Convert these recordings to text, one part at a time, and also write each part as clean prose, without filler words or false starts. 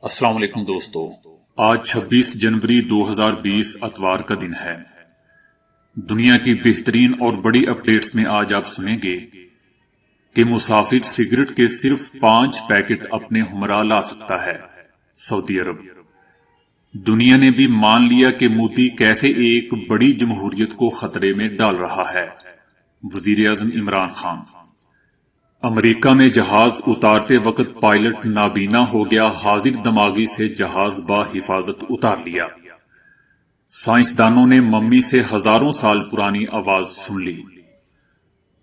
السلام علیکم دوستو، آج 26 جنوری 2020 اتوار کا دن ہے۔ دنیا کی بہترین اور بڑی اپڈیٹس میں آج آپ سنیں گے کہ مسافر سگریٹ کے صرف 5 پیکٹ اپنے ہمراہ لا سکتا ہے۔ سعودی عرب۔ دنیا نے بھی مان لیا کہ مودی کیسے ایک بڑی جمہوریت کو خطرے میں ڈال رہا ہے۔ وزیر اعظم عمران خان۔ امریکہ میں جہاز اتارتے وقت پائلٹ نابینا ہو گیا، حاضر دماغی سے جہاز بحفاظت اتار لیا۔ سائنسدانوں نے ممی سے ہزاروں سال پرانی آواز سن لی۔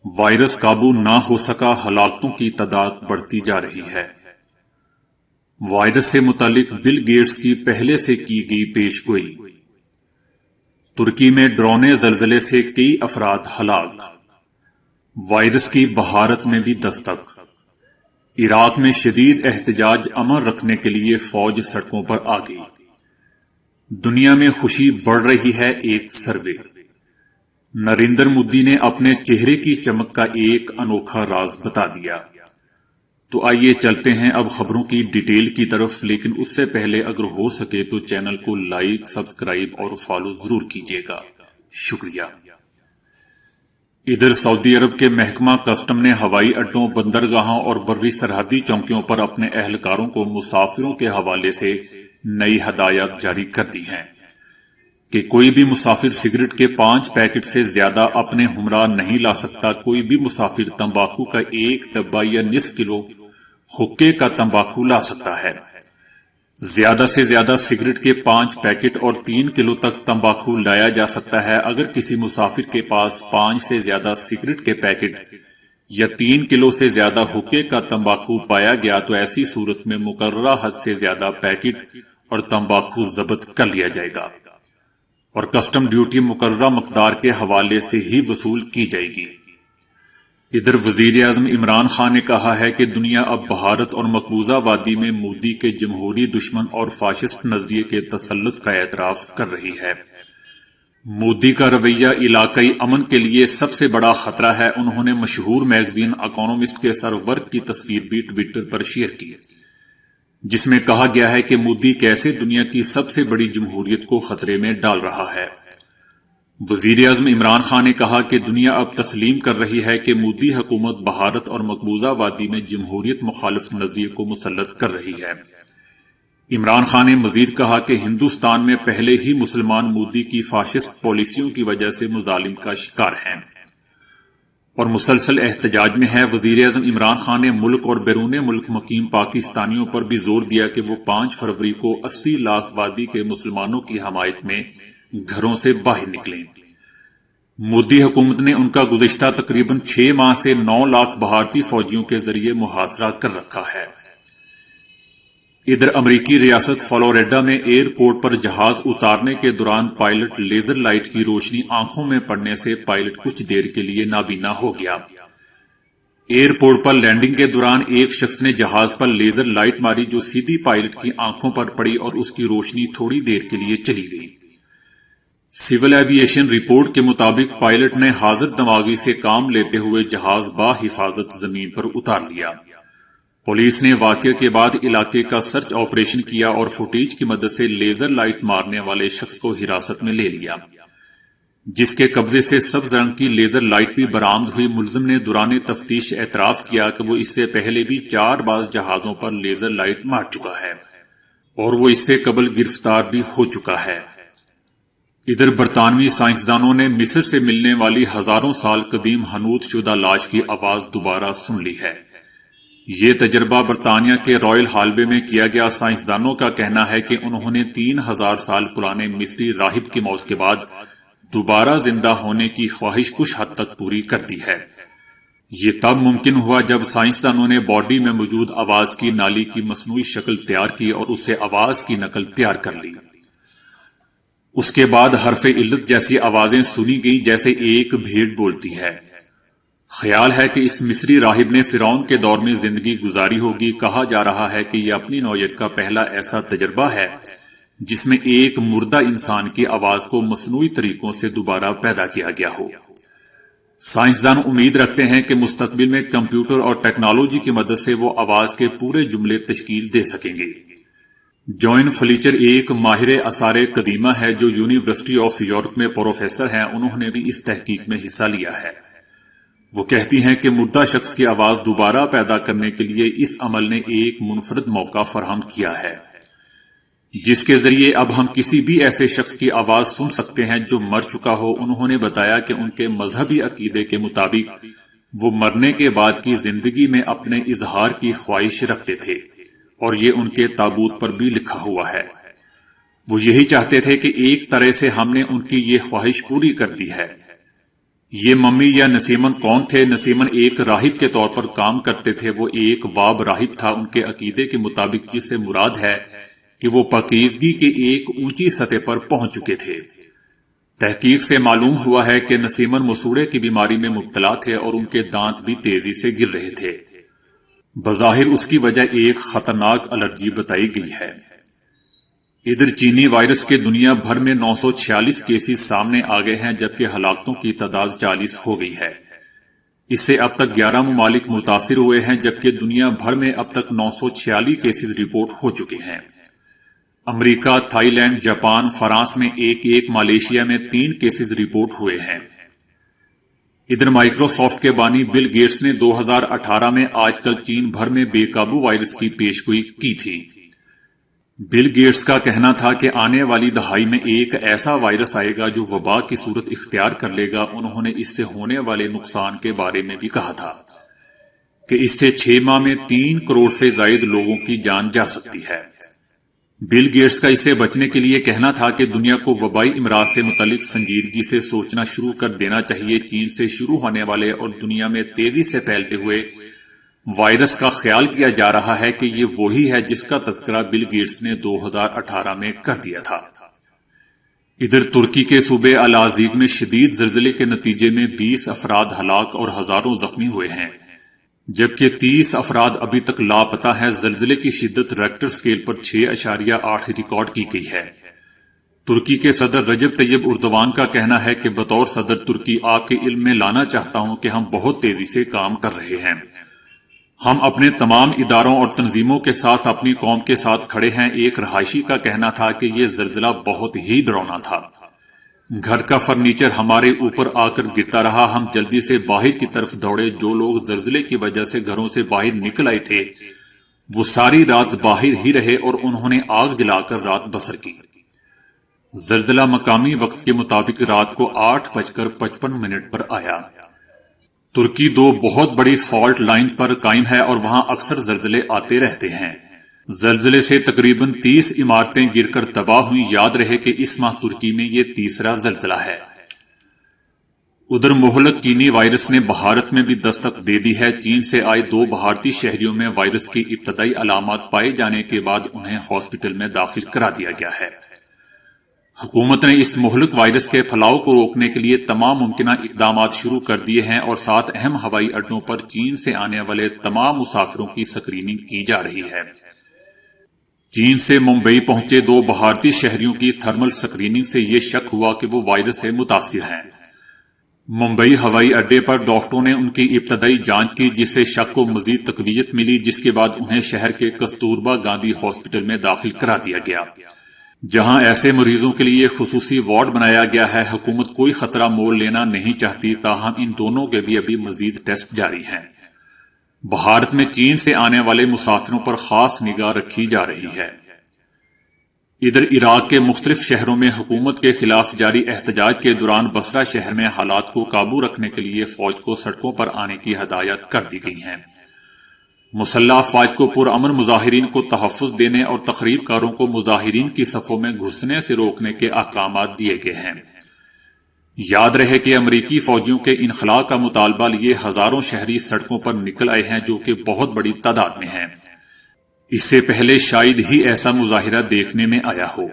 وائرس قابو نہ ہو سکا، ہلاکتوں کی تعداد بڑھتی جا رہی ہے۔ وائرس سے متعلق بل گیٹس کی پہلے سے کی گئی پیش گوئی۔ ترکی میں ڈرونے زلزلے سے کئی افراد ہلاک۔ وائرس کی بہارت میں بھی دستک۔ عراق میں شدید احتجاج امن رکھنے کے لیے فوج سڑکوں پر آ گئی۔ دنیا میں خوشی بڑھ رہی ہے، ایک سروے۔ نریندر مودی نے اپنے چہرے کی چمک کا ایک انوکھا راز بتا دیا۔ تو آئیے چلتے ہیں اب خبروں کی ڈیٹیل کی طرف، لیکن اس سے پہلے اگر ہو سکے تو چینل کو لائک، سبسکرائب اور فالو ضرور کیجیے گا، شکریہ۔ ادھر سعودی عرب کے محکمہ کسٹم نے ہوائی اڈوں، بندرگاہوں اور بری سرحدی چوکیوں پر اپنے اہلکاروں کو مسافروں کے حوالے سے نئی ہدایات جاری کر دی ہیں کہ کوئی بھی مسافر سگریٹ کے 5 پیکٹ سے زیادہ اپنے ہمراہ نہیں لا سکتا۔ کوئی بھی مسافر تمباکو کا 1 ڈبہ یا نصف کلو حقے کا تمباکو لا سکتا ہے۔ زیادہ سے زیادہ سگریٹ کے 5 پیکٹ اور 3 کلو تک تمباکو لایا جا سکتا ہے۔ اگر کسی مسافر کے پاس 5 سے زیادہ سگریٹ کے پیکٹ یا 3 کلو سے زیادہ حقے کا تمباکو پایا گیا تو ایسی صورت میں مقررہ حد سے زیادہ پیکٹ اور تمباکو ضبط کر لیا جائے گا اور کسٹم ڈیوٹی مقررہ مقدار کے حوالے سے ہی وصول کی جائے گی۔ ادھر وزیر اعظم عمران خان نے کہا ہے کہ دنیا اب بھارت اور مقبوضہ وادی میں مودی کے جمہوری دشمن اور فاشسٹ نظریے کے تسلط کا اعتراف کر رہی ہے۔ مودی کا رویہ علاقائی امن کے لیے سب سے بڑا خطرہ ہے۔ انہوں نے مشہور میگزین اکانومسٹ کے سرورق کی تصویر بھی ٹویٹر پر شیئر کی، جس میں کہا گیا ہے کہ مودی کیسے دنیا کی سب سے بڑی جمہوریت کو خطرے میں ڈال رہا ہے۔ وزیر اعظم عمران خان نے کہا کہ دنیا اب تسلیم کر رہی ہے کہ مودی حکومت بھارت اور مقبوضہ وادی میں جمہوریت مخالف نظریے کو مسلط کر رہی ہے۔ عمران خان نے مزید کہا کہ ہندوستان میں پہلے ہی مسلمان مودی کی فاشسٹ پالیسیوں کی وجہ سے مظالم کا شکار ہیں اور مسلسل احتجاج میں ہے۔ وزیر اعظم عمران خان نے ملک اور بیرون ملک مقیم پاکستانیوں پر بھی زور دیا کہ وہ 5 فروری کو 80 لاکھ وادی کے مسلمانوں کی حمایت میں گھروں سے باہر نکلیں۔ مودی حکومت نے ان کا گزشتہ تقریباً 6 ماہ سے 9 لاکھ بھارتی فوجیوں کے ذریعے محاصرہ کر رکھا ہے۔ ادھر امریکی ریاست فلوریڈا میں ایئرپورٹ پر جہاز اتارنے کے دوران پائلٹ لیزر لائٹ کی روشنی آنکھوں میں پڑنے سے پائلٹ کچھ دیر کے لیے نابینا ہو گیا۔ ایئرپورٹ پر لینڈنگ کے دوران ایک شخص نے جہاز پر لیزر لائٹ ماری جو سیدھی پائلٹ کی آنکھوں پر پڑی اور اس کی روشنی تھوڑی دیر کے لیے چلی گئی۔ سول ایوی ایشن رپورٹ کے مطابق پائلٹ نے حاضر دماغی سے کام لیتے ہوئے جہاز بحفاظت زمین پر اتار لیا۔ پولیس نے واقعے کے بعد علاقے کا سرچ آپریشن کیا اور فوٹیج کی مدد سے لیزر لائٹ مارنے والے شخص کو حراست میں لے لیا، جس کے قبضے سے سبز رنگ کی لیزر لائٹ بھی برآمد ہوئی۔ ملزم نے دوران تفتیش اعتراف کیا کہ وہ اس سے پہلے بھی 4 باز جہازوں پر لیزر لائٹ مار چکا ہے اور وہ اس سے قبل گرفتار بھی ہو چکا ہے۔ ادھر برطانوی سائنسدانوں نے مصر سے ملنے والی ہزاروں سال قدیم حنوط شدہ لاش کی آواز دوبارہ سن لی ہے۔ یہ تجربہ برطانیہ کے رائل ہالوے میں کیا گیا۔ سائنسدانوں کا کہنا ہے کہ انہوں نے 3000 سال پرانے مصری راہب کی موت کے بعد دوبارہ زندہ ہونے کی خواہش کچھ حد تک پوری کر دی ہے۔ یہ تب ممکن ہوا جب سائنسدانوں نے باڈی میں موجود آواز کی نالی کی مصنوعی شکل تیار کی اور اس سے آواز کی نقل تیار کر لی۔ اس کے بعد حرف علت جیسی آوازیں سنی گئی جیسے ایک بھیڑ بولتی ہے۔ خیال ہے کہ اس مصری راہب نے فرعون کے دور میں زندگی گزاری ہوگی۔ کہا جا رہا ہے کہ یہ اپنی نوعیت کا پہلا ایسا تجربہ ہے جس میں ایک مردہ انسان کی آواز کو مصنوعی طریقوں سے دوبارہ پیدا کیا گیا ہو۔ سائنسدان امید رکھتے ہیں کہ مستقبل میں کمپیوٹر اور ٹیکنالوجی کی مدد سے وہ آواز کے پورے جملے تشکیل دے سکیں گے۔ جوئن فلیچر ایک ماہر آثار قدیمہ ہے جو یونیورسٹی آف یارک میں پروفیسر ہیں. انہوں نے بھی اس تحقیق میں حصہ لیا ہے. وہ کہتی ہیں کہ مردہ شخص کی آواز دوبارہ پیدا کرنے کے لیے اس عمل نے ایک منفرد موقع فراہم کیا ہے، جس کے ذریعے اب ہم کسی بھی ایسے شخص کی آواز سن سکتے ہیں جو مر چکا ہو. انہوں نے بتایا کہ ان کے مذہبی عقیدے کے مطابق وہ مرنے کے بعد کی زندگی میں اپنے اظہار کی خواہش رکھتے تھے، اور یہ ان کے تابوت پر بھی لکھا ہوا ہے. وہ یہی چاہتے تھے کہ ایک طرح سے ہم نے ان کی یہ خواہش پوری کر دی ہے. یہ ممی یا نسیمن کون تھے؟ نسیمن ایک راہب کے طور پر کام کرتے تھے. وہ ایک واب راہب تھا ان کے عقیدے کے مطابق، جس سے مراد ہے کہ وہ پاکیزگی کے ایک اونچی سطح پر پہنچ چکے تھے. تحقیق سے معلوم ہوا ہے کہ نسیمن مسوڑے کی بیماری میں مبتلا تھے اور ان کے دانت بھی تیزی سے گر رہے تھے. بظاہر اس کی وجہ ایک خطرناک الرجی بتائی گئی ہے. ادھر چینی وائرس کے دنیا بھر میں 946 کیسز سامنے آ گئے ہیں، جبکہ ہلاکتوں کی تعداد 40 ہو گئی ہے. اس سے اب تک 11 ممالک متاثر ہوئے ہیں، جبکہ دنیا بھر میں اب تک 946 کیسز رپورٹ ہو چکے ہیں. امریکہ، تھائی لینڈ، جاپان، فرانس میں ایک، ملیشیا میں 3 کیسز رپورٹ ہوئے ہیں. ادھر مائکروسافٹ کے بانی بل گیٹس نے 2018 میں آج کل چین بھر میں بے قابو وائرس کی پیشگوئی کی تھی. بل گیٹس کا کہنا تھا کہ آنے والی دہائی میں ایک ایسا وائرس آئے گا جو وبا کی صورت اختیار کر لے گا. انہوں نے اس سے ہونے والے نقصان کے بارے میں بھی کہا تھا کہ اس سے 6 ماہ میں 3 کروڑ سے زائد لوگوں کی جان جا سکتی ہے. بل گیٹس کا اس سے بچنے کے لیے کہنا تھا کہ دنیا کو وبائی امراض سے متعلق سنجیدگی سے سوچنا شروع کر دینا چاہیے. چین سے شروع ہونے والے اور دنیا میں تیزی سے پھیلتے ہوئے وائرس کا خیال کیا جا رہا ہے کہ یہ وہی ہے جس کا تذکرہ بل گیٹس نے 2018 میں کر دیا تھا. ادھر ترکی کے صوبے العزیق میں شدید زلزلے کے نتیجے میں 20 افراد ہلاک اور ہزاروں زخمی ہوئے ہیں، جبکہ 30 افراد ابھی تک لاپتہ ہیں. زلزلے کی شدت ریکٹر سکیل پر 6.8 ریکارڈ کی گئی ہے. ترکی کے صدر رجب طیب اردوان کا کہنا ہے کہ بطور صدر ترکی آپ کے علم میں لانا چاہتا ہوں کہ ہم بہت تیزی سے کام کر رہے ہیں. ہم اپنے تمام اداروں اور تنظیموں کے ساتھ اپنی قوم کے ساتھ کھڑے ہیں. ایک رہائشی کا کہنا تھا کہ یہ زلزلہ بہت ہی ڈراؤنا تھا. گھر کا فرنیچر ہمارے اوپر آ کر گرتا رہا. ہم جلدی سے باہر کی طرف دوڑے. جو لوگ زلزلے کی وجہ سے گھروں سے باہر نکل آئے تھے وہ ساری رات باہر ہی رہے اور انہوں نے آگ جلا کر رات بسر کی. زلزلہ مقامی وقت کے مطابق رات کو 8:55 پر آیا. ترکی 2 بہت بڑی فالٹ لائنز پر قائم ہے اور وہاں اکثر زلزلے آتے رہتے ہیں. زلزلے سے تقریباً 30 عمارتیں گر کر تباہ ہوئیں. یاد رہے کہ اس ماہ ترکی میں یہ تیسرا زلزلہ ہے. ادھر مہلک چینی وائرس نے بھارت میں بھی دستک دے دی ہے. چین سے آئے 2 بھارتی شہریوں میں وائرس کی ابتدائی علامات پائے جانے کے بعد انہیں ہاسپٹل میں داخل کرا دیا گیا ہے. حکومت نے اس مہلک وائرس کے پھیلاؤ کو روکنے کے لیے تمام ممکنہ اقدامات شروع کر دیے ہیں اور 7 اہم ہوائی اڈوں پر چین سے آنے والے تمام مسافروں کی اسکریننگ کی جا رہی ہے. چین سے ممبئی پہنچے 2 بھارتی شہریوں کی تھرمل اسکریننگ سے یہ شک ہوا کہ وہ وائرس سے متاثر ہیں. ممبئی ہوائی اڈے پر ڈاکٹروں نے ان کی ابتدائی جانچ کی، جس سے شک کو مزید تقویت ملی، جس کے بعد انہیں شہر کے کستوربا گاندھی ہاسپٹل میں داخل کرا دیا گیا، جہاں ایسے مریضوں کے لیے خصوصی وارڈ بنایا گیا ہے. حکومت کوئی خطرہ مول لینا نہیں چاہتی، تاہم ان دونوں کے بھی ابھی مزید ٹیسٹ جاری ہیں. بھارت میں چین سے آنے والے مسافروں پر خاص نگاہ رکھی جا رہی ہے. ادھر عراق کے مختلف شہروں میں حکومت کے خلاف جاری احتجاج کے دوران بصرہ شہر میں حالات کو قابو رکھنے کے لیے فوج کو سڑکوں پر آنے کی ہدایات کر دی گئی ہیں. مسلح افواج کو پرامن مظاہرین کو تحفظ دینے اور تخریب کاروں کو مظاہرین کی صفوں میں گھسنے سے روکنے کے احکامات دیے گئے ہیں. یاد رہے کہ امریکی فوجیوں کے انخلاء کا مطالبہ لیے ہزاروں شہری سڑکوں پر نکل آئے ہیں، جو کہ بہت بڑی تعداد میں ہیں. اس سے پہلے شاید ہی ایسا مظاہرہ دیکھنے میں آیا ہو.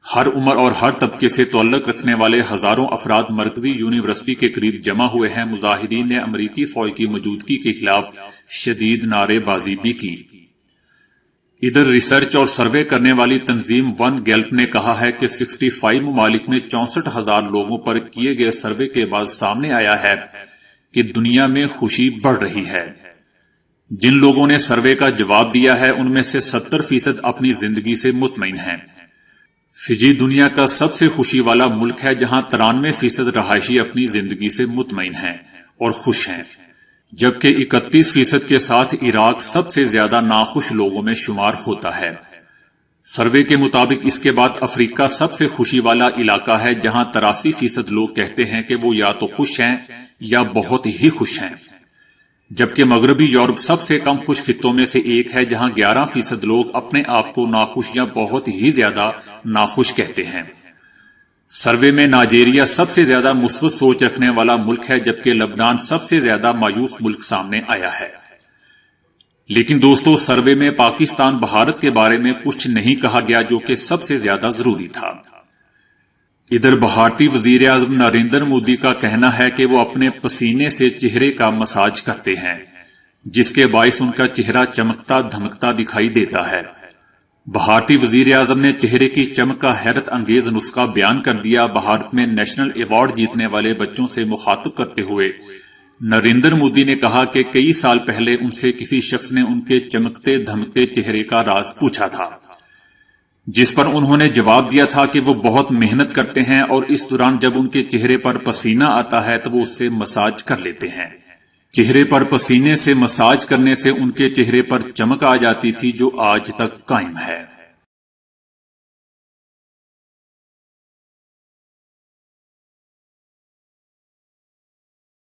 ہر عمر اور ہر طبقے سے تعلق رکھنے والے ہزاروں افراد مرکزی یونیورسٹی کے قریب جمع ہوئے ہیں. مظاہرین نے امریکی فوج کی موجودگی کے خلاف شدید نعرے بازی بھی کی. ادھر ریسرچ اور سروے کرنے والی تنظیم ون گیلپ نے کہا ہے کہ 65 ممالک میں 64,000 لوگوں پر کیے گئے سروے کے بعد سامنے آیا ہے کہ دنیا میں خوشی بڑھ رہی ہے. جن لوگوں نے سروے کا جواب دیا ہے ان میں سے 70% اپنی زندگی سے مطمئن ہیں۔ فجی دنیا کا سب سے خوشی والا ملک ہے جہاں 93% رہائشی اپنی زندگی سے مطمئن ہیں اور خوش ہیں، جبکہ 31% کے ساتھ عراق سب سے زیادہ ناخوش لوگوں میں شمار ہوتا ہے۔ سروے کے مطابق اس کے بعد افریقہ سب سے خوشی والا علاقہ ہے جہاں 83% لوگ کہتے ہیں کہ وہ یا تو خوش ہیں یا بہت ہی خوش ہیں، جبکہ مغربی یورپ سب سے کم خوش خطوں میں سے ایک ہے جہاں 11% لوگ اپنے آپ کو ناخوش یا بہت ہی زیادہ ناخوش کہتے ہیں۔ سروے میں نائجیریا سب سے زیادہ مثبت سوچ رکھنے والا ملک ہے، جبکہ لبنان سب سے زیادہ مایوس ملک سامنے آیا ہے۔ لیکن دوستو، سروے میں پاکستان بھارت کے بارے میں کچھ نہیں کہا گیا جو کہ سب سے زیادہ ضروری تھا۔ ادھر بھارتی وزیر اعظم نریندر مودی کا کہنا ہے کہ وہ اپنے پسینے سے چہرے کا مساج کرتے ہیں، جس کے باعث ان کا چہرہ چمکتا دھمکتا دکھائی دیتا ہے۔ بھارتی وزیر اعظم نے چہرے کی چمک کا حیرت انگیز نسخہ بیان کر دیا۔ بھارت میں نیشنل ایوارڈ جیتنے والے بچوں سے مخاطب کرتے ہوئے نریندر مودی نے کہا کہ کئی سال پہلے ان سے کسی شخص نے ان کے چمکتے دھمکتے چہرے کا راز پوچھا تھا، جس پر انہوں نے جواب دیا تھا کہ وہ بہت محنت کرتے ہیں اور اس دوران جب ان کے چہرے پر پسینہ آتا ہے تو وہ اس سے مساج کر لیتے ہیں۔ چہرے پر پسینے سے مساج کرنے سے ان کے چہرے پر چمک آ جاتی تھی جو آج تک قائم ہے۔